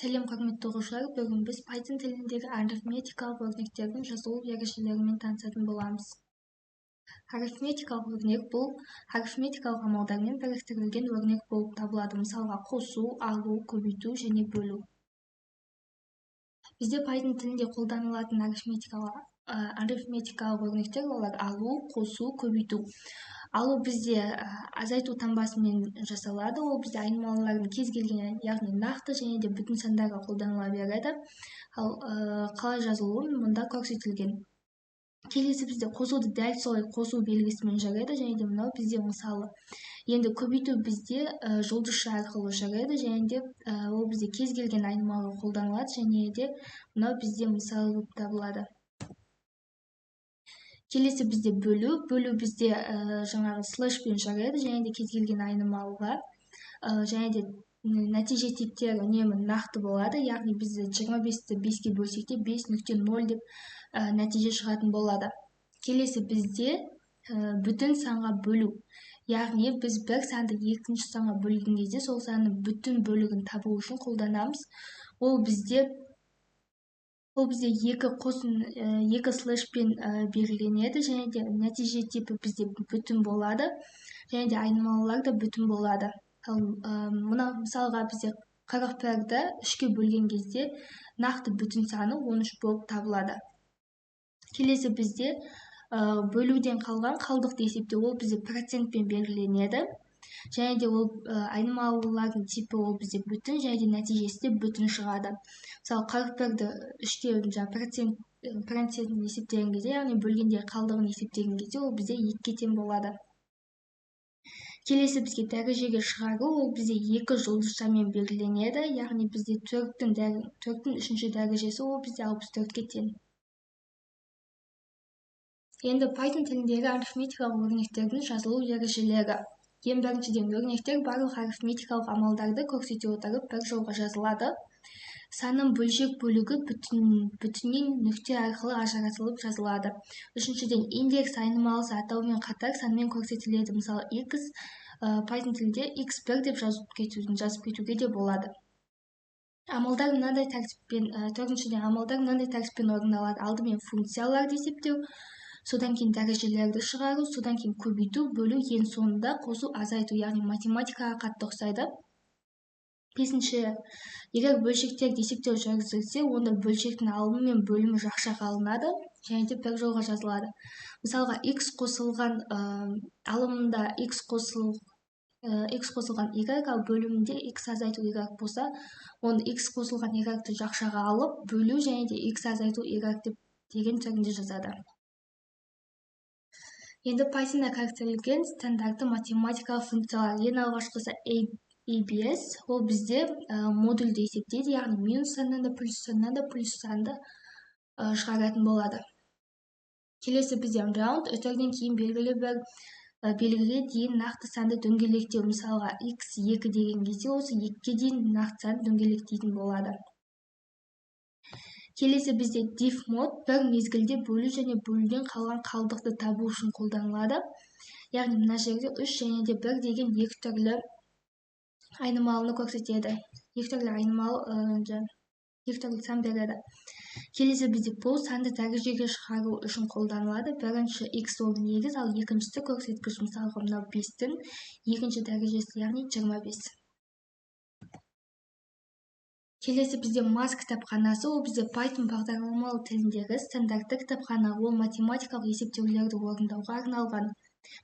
Сәлем құрметті оқушылар, бүгін біз Python тіліндегі арифметикалық өрнектердің жазылу ережелерімен танысатын боламыз. Арифметикалық өрнек бұл арифметикалық амалдармен біріктірілген өрнек болып табылады. Мысалға қосу, алу, көбейту және бөлу. Бізде Python тілінде қолданылатын арифметикалық өрнектер олар алу, қосу, көбейту. Алу бізде азайту таңбасымен жасалады. Ол бізде айнымалылардың кез келген, яғни нақты және де бүтін сандарға қолданыла береді. Ал қалай жазылуы мұнда көрсетілген. Келесі бізде қосуды дәл солай қосу белгісімен жүреді және де мынау бізде мысалы. Енді көбейту бізде жұлдызша арқылы жүреді және де ол бізде кез келген айнымалға қолданылады және де мынау бізде мысалы болып табылады. Келесі бізде бөлу бізде жаңағы слэшпен жүреді және де кез келген айнымалға және де нәтиже типтері үнемі нақты болады, яғни біз 25-ті 5-ке бөлсек те 5.0 деп нәтиже шығатын болады. Келесі бізде бүтін санға бөлу, яғни біз бір санды екінші санға бөлген кезде сол санның бүтін бөлігін табу үшін қолданамыз. Ол бізде екі слэшпен белгіленеді және де нәтиже типі бізде бүтін болады және де айнымалылар да бүтін болады. Ал мына мысалға бізде 41-ді 3-ке бөлген кезде нақты бүтін саны 13 болып табылады. Келесі бізде бөлуден қалған қалдықты есептеу, ол бізде процентпен белгіленеді. Және де ол айнымалылардың типі ол бізде бүтін және де нәтижесі де бүтін шығады. Мысалы 41-ді 3-ке процентін есептеген кезде, яғни бөлгенде қалдығын есептеген кезде ол бізде 2-ке тең болады. Келесі бізге дәрежеге шығару, ол бізде 2 жұлдызшамен белгіленеді, яғни бізде 4-тің 3-ші дәрежесі ол бізде 64-ке тең. Енді Python тіліндегі арифметикалық өрнектердің жазылу ережелері. Ең біріншіден өрнектер барлық арифметикалық амалдарды көрсете отырып бір жолға жазылады. Санның бөлшек бөлігі бүтіннен нүкте арқылы ажыратылып жазылады. Үшіншіден индекс айнымалысы атауымен қатар санмен көрсетіледі. Мысалы x Python тілінде x1 деп жазып кетуге де болады. Амалдар мынандай тәртіппен, төртіншіден амалдар мынандай тәртіппен орындалады. Алдымен функцияларды есептеу, содан кейін дәрежелерді шығару, содан кейін көбейту, бөлу, ең соңында қосу, азайту, яғни математикаға қатты ұқсайды. Бесінші, егер бөлшектерді есептеу жүргізілсе, онда бөлшектің алымы мен бөлімі жақшаға алынады және де бір жолға жазылады. Мысалға x қосылған алымында x қосылған y, ал бөлімінде x азайту y болса, оны x қосылған y-ті жақшаға алып, бөлу және де x азайту y деген түрінде жазады. Енді Pythonда кіріктірілген стандартты математикалық функциялар. Ең алғашқысы ABS, ол бізде модульді есептейді, яғни минус саннан да плюс санды шығаратын болады. Келесі бізде round, өтірден кейін белгілі бір белгіге дейін нақты санды дөңгелектеу. Мысалға x2 деген кезде осы 2-ке дейін нақты санды дөңгелектейтін болады. Келесі бізде diff мод бір мезгілде бөлу және бөлуден қалған қалдықты табу үшін қолданылады. Яғни мына жерде 3 және де 1 деген екі түрлі айнымалыны көрсетеді. Екі түрлі сан береді. Келесі бізде бұл санды дәрежеге шығару үшін қолданылады. Бірінші x ол негіз, ал екіншісі көрсеткіш. Мысалға мынау 5-тің екінші дәрежесі, яғни 25. Келесі бізде маз кітапханасы, ол бізде Python бағдарламалы тіліндегі стандартты кітапхана, ол математикалық есептеулерді орындауға арналған.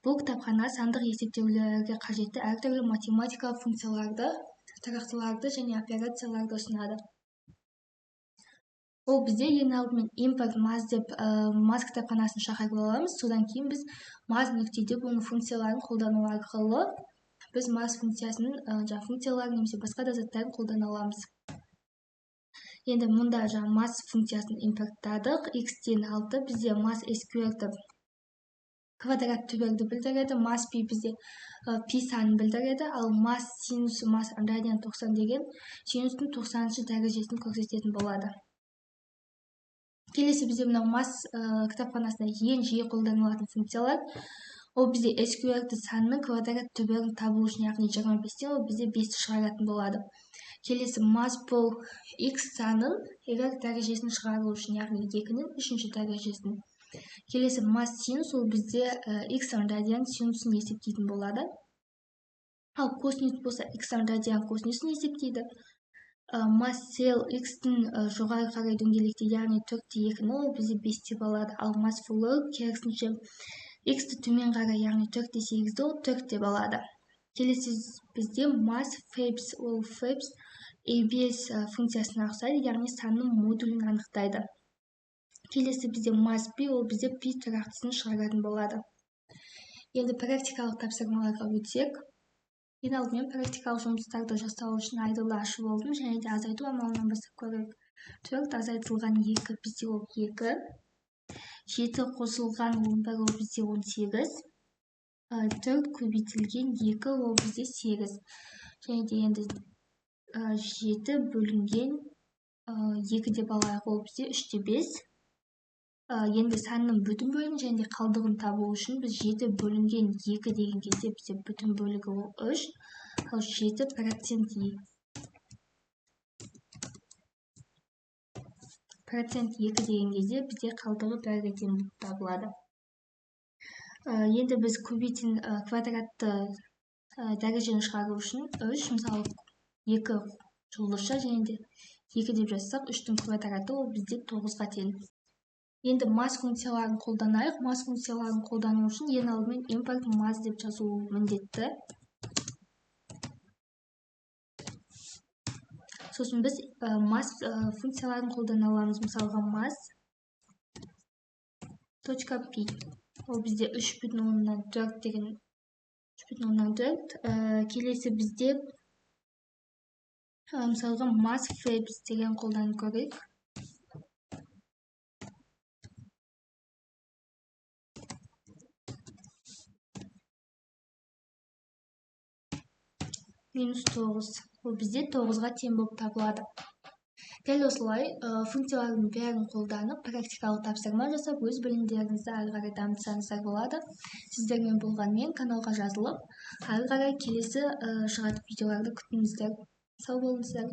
Бұл кітапхана сандық есептеулерге қажетті әртүрлі математикалық функцияларды, тұрақтыларды және операцияларды ұсынады. Ол бізде ең алдымен import maz деп маз кітапханасын шақырып аламыз, содан кейін біз maz нүктеде оның функцияларын қолдану арқылы біз maz функциясының функцияларын немесе басқа да заттарын қолдана аламыз. Енді мұнда maz функциясын импорттадық, x-тен 6 бізде maz squared квадрат түберді білдіреді, maz pi бізде пи санын білдіреді, ал maz синусы maz радиан 90 деген синустың 90-шы дәрежесін көрсететін болады. Келесі бізде мынау maz кітапханасында ең жиі қолданылатын функциялар, ол бізде squared санының квадрат түберін табу үшін, яғни 25-тен ол бізде 5-ті шығаратын болады. Келесі масс бұл x санын егер дәрежесін шығару үшін, яғни 2-нің 3-ші дәрежесін. Келесі масс синус ол бізде x радиан синусын есептейтін болады. Ал косинус болса x радиан косинусын есептейді. Масс сел x-тің жоғары қарай дөңгелекте, яғни 4-2-ні ол бізде 5 деп алады. Ал масс фулы керісінше x-ті төмен қарай, яғни 4-8-ді ол 4 деп алады. Келесі бізде масс фебс, ол фебс ABS функциясына ұқсайды, яғни санның модулін анықтайды. Келесі бізде масс p, ол бізде p тұрақтысын шығаратын болады. Енді практикалық тапсырмаларға өтсек. Ең алдымен практикалық жұмыстарды жасау үшін айдылды ашып алдым, және де азайту амалынан бастап көрейік. 4 азайтылған 2 бізде ол 2. 7 қосылған 11 ол бізде 18. 4 көбейтілген 2 ол бізде 8. Және де енді 7 бөлінген 2 деп алайық, ол бізде 3-5. Енді санның бүтін бөлігін және қалдығын табу үшін біз 7 бөлінген 2 деген кезде бізде бүтін бөлігі ол 3. Ал 7% 2 деген кезде бізде қалдығы 1-ге тең болып табылады. Енді біз көбейтін квадратты дәрежені шығару үшін 3, мысалы 2 жұлдызша және де 2 деп жазсақ, 3-тің квадраты ол бізде 9-ға тең. Енді масс функцияларын қолданайық. Масс функцияларын қолдану үшін ең алдымен импорт масс деп жазу міндетті. Сосын біз масс функцияларын қолдана аламыз. Мысалға масс точка p. Ол бізде 3,4 деген 3,4. Келесі бізде мысалға масс фебс деген қолданып көрейік. -9. Ол бізде 9-ға тең болып табылады. Дәл осылай функциялардың бәрін қолданып, практикалық тапсырма жасап, өз білімдеріңізді ары қарай дамытсаңыздар болады. Сіздермен болғанмен каналға жазылып, ары қарай келесі шығатын видеоларды күтіңіздер. Сау болыңыздар.